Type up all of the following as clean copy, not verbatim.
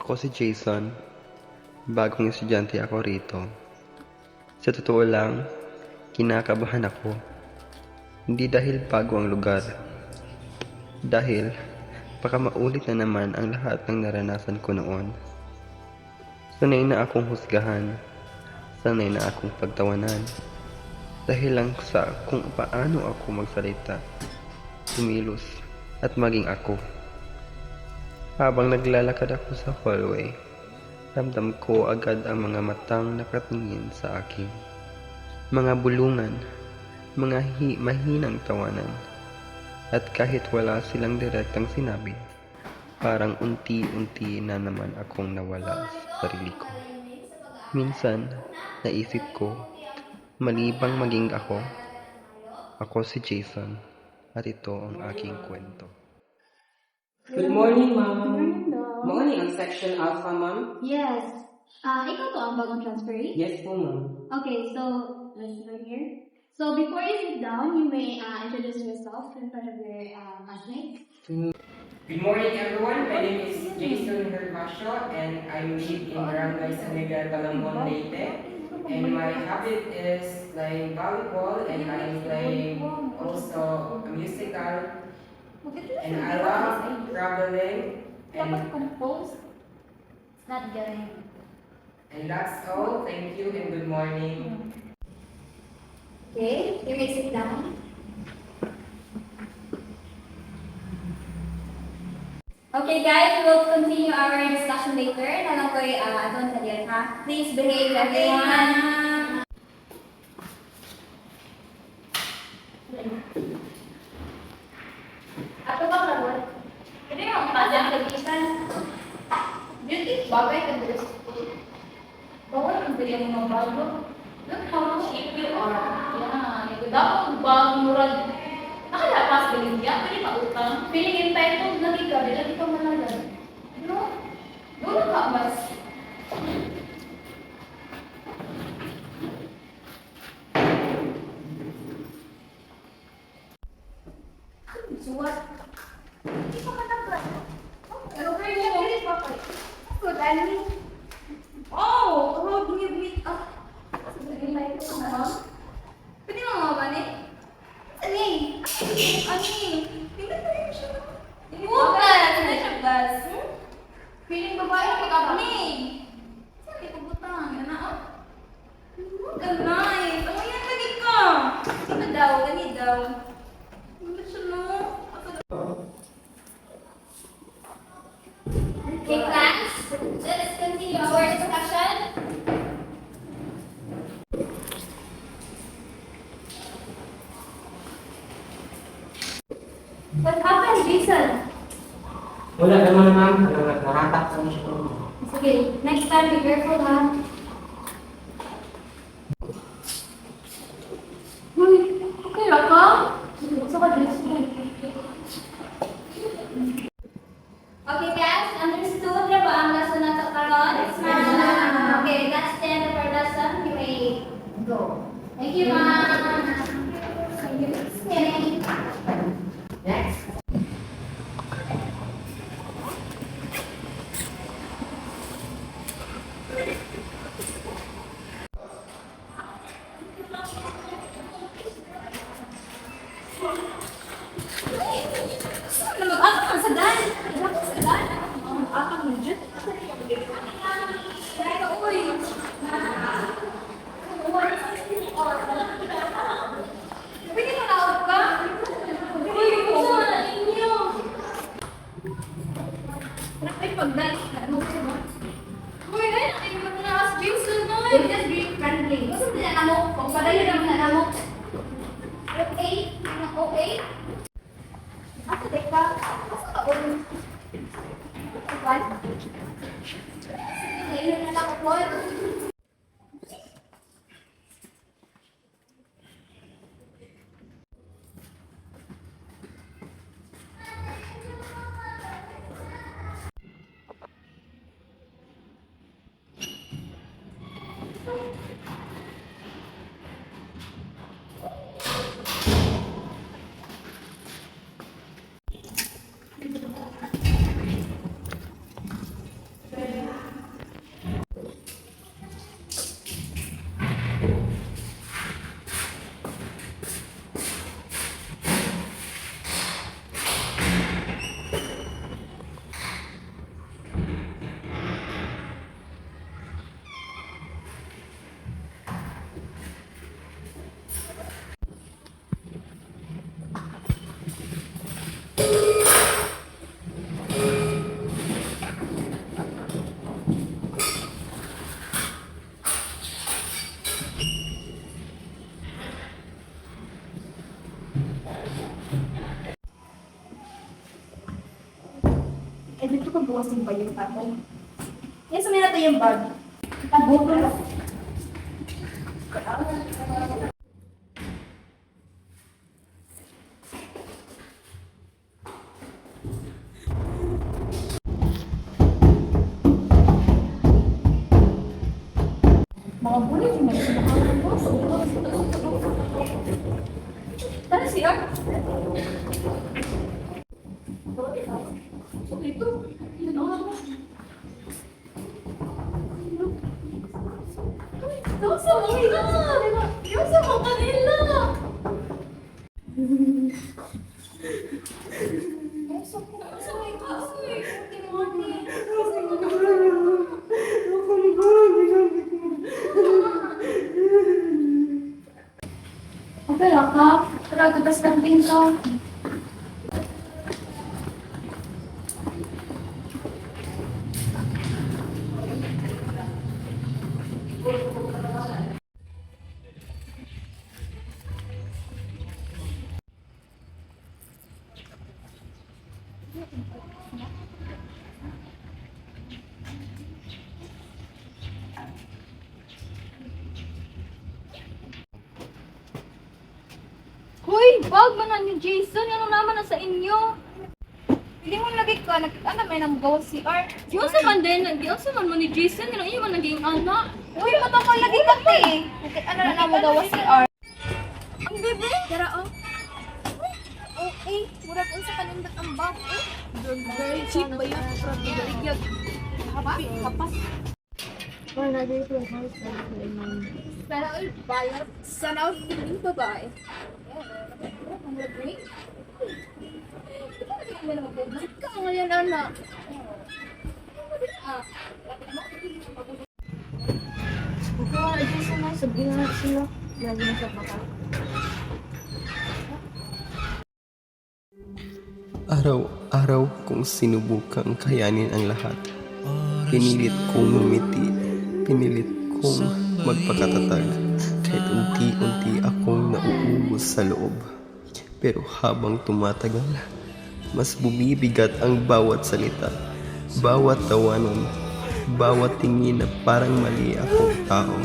Ako si Jason. Bagong estudyante ako rito. Sa totoo lang, kinakabahan ako. Hindi dahil bago ang lugar. Dahil baka maulit na naman ang lahat ng naranasan ko noon. Sanay na akong husgahan. Sanay na akong pagtawanan. Dahil lang sa kung paano ako magsalita, kumilos, at maging ako. Habang naglalakad ako sa hallway, ramdam ko agad ang mga matang nakatingin sa akin. Mga bulungan, mga mahinang tawanan. At kahit wala silang direktang sinabi, parang unti-unti na naman akong nawala sa sarili ko. Minsan, naisip ko, mali bang maging ako? Ako si Jason, at ito ang aking kwento. Good morning, ma'am. Morning, Dong. Morning ang section alpha, ma'am. Yes. Ikaw to ang bagong transferee? Yes po, ma'am. Okay, so, let's go here. So, before you sit down, you may introduce yourself in front of your classmates. Good morning, everyone. My name is Jason Herbacio, and I live in Barangay San Miguel, Balambon, Leyte. And my habit is playing volleyball, and I'm playing also a musical. And I love traveling. Dapat compose. It's not getting. And that's all. Thank you and good morning. Okay, you may sit down. Okay guys, we'll continue our discussion later. Nalang ko atong sa diyan ha. Please behave everyone. Ato ba karon? Pwede mo padang kagisan. Beauty bagay ka dito. Bawal ang bili mo ng bago. Look how much if you are. Yan, ito dapat bagong murag. Nakalapas galing yan, pwede pa utang. Feeling entitled na ikaw, di lang ikaw manalag. No? Doon ka mas. Suwat. Hindi pa matagal. Pero kaya niya, hindi pa kayo. Good, Annie. Oh, how do you meet up? Sabi na ito sa mama. Pwede mo mga ba, Ani? Ani? Tingnan na rin siya. Bukas! Ano siya, Bas? Feeling babae ka ka ba? Ani? Saan ito butang? Ano na? Ganay! Ano yan? Gani ka? Sino daw? Gani daw? Ano siya, no? Okay, class. Let's continue our discussion. What happened, Jason? Wala naman, ma'am. Naratak sa siya. Okay, next time be careful, ha? Uy, okay lang ka? Gusto ka din. Okay, guys, understood na ba ang lesson na ito karon? Okay, that's the end of our lesson. You may go. Thank you, ma'am. Thank you, Miss Kenny. Next. Okay? Ako, teka. Asa ka ulit? What? Ngayon na lang ako. Ito kung bukas yung bayo tatay. Yan, sa natin yung bag. Tabuto na. Mga bulit yung mga sinakalan ko. Tara siya. So ito, yun ako. Dosa mo ito! Dosa mo kanila! Dosa mo okay lang ka. Tara, tutas ng pinto. Hoy, bag man na ni Jason. Ano naman na sa inyo? Hindi mo lagi ka. Nakita na may nang gawa si R. Diyo sa man din, diyo sa man mo ni Jason, yun ang iyo man naging anak. Uy, matakal lagi ka, te. Nakita na na mo gawa si R. Ang bebe? Tara, oh. Okay, murag unsa kanindot ang bag, eh. Very cheap ba yun? Baligyag. Kapas. Sana all bayad. Sana all feeling babae. Ikaw ngayon, anak. Huwag ka nga dyan sana. Sabihin na sila. Lagi na sa baka. Araw-araw kong sinubukang kayanin ang lahat. Pinilit kong ngumiti, pinilit kong magpakatatag, kahit unti-unti akong nauubos sa loob. Pero habang tumatagal, mas bumibigat ang bawat salita, bawat tawanan, bawat tingin na parang mali akong tao.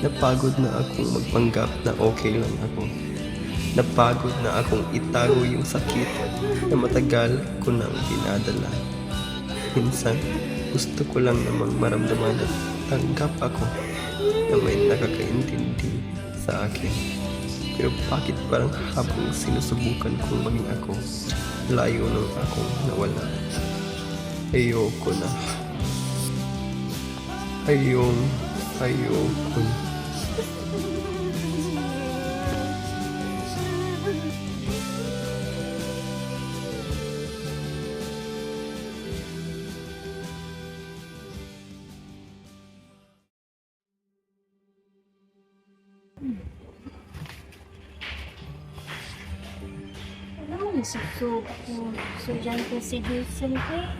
Napagod na akong magpanggap na okay lang ako. Napagod na akong itago yung sakit na matagal ko nang dinadala. Minsan, gusto ko lang namang maramdaman at tanggap ako na may nakakaintindi sa akin. Pero bakit parang habang sinusubukan kong maging ako, layo nang akong nawala. Ayoko na. Ayoko na. Alam mo, nasuso ko. So, dyan ko si Jason ko eh.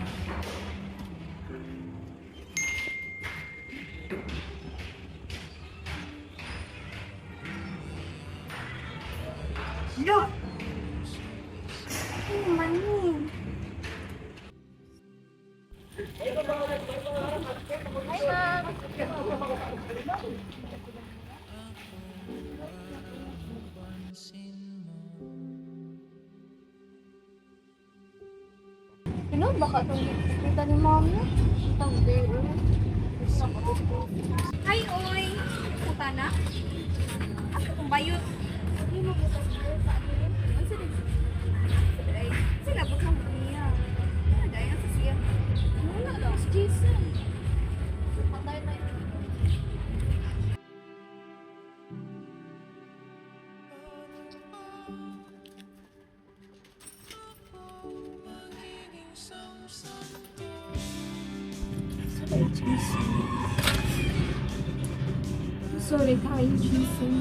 Yo! Ano naman yun? Hi, ma'am! Ano? Baka itong kita ni mami? Itong baby. Hi, oy! Puta na? Ako kung bayot. Hindi mo butas ko sa akin. Ang sarap. Ay, sila butang niya. Ano gaya sa siya? Wala daw. Si Jason. Patay na yun. Sorry, Jason. Sorry, Jason.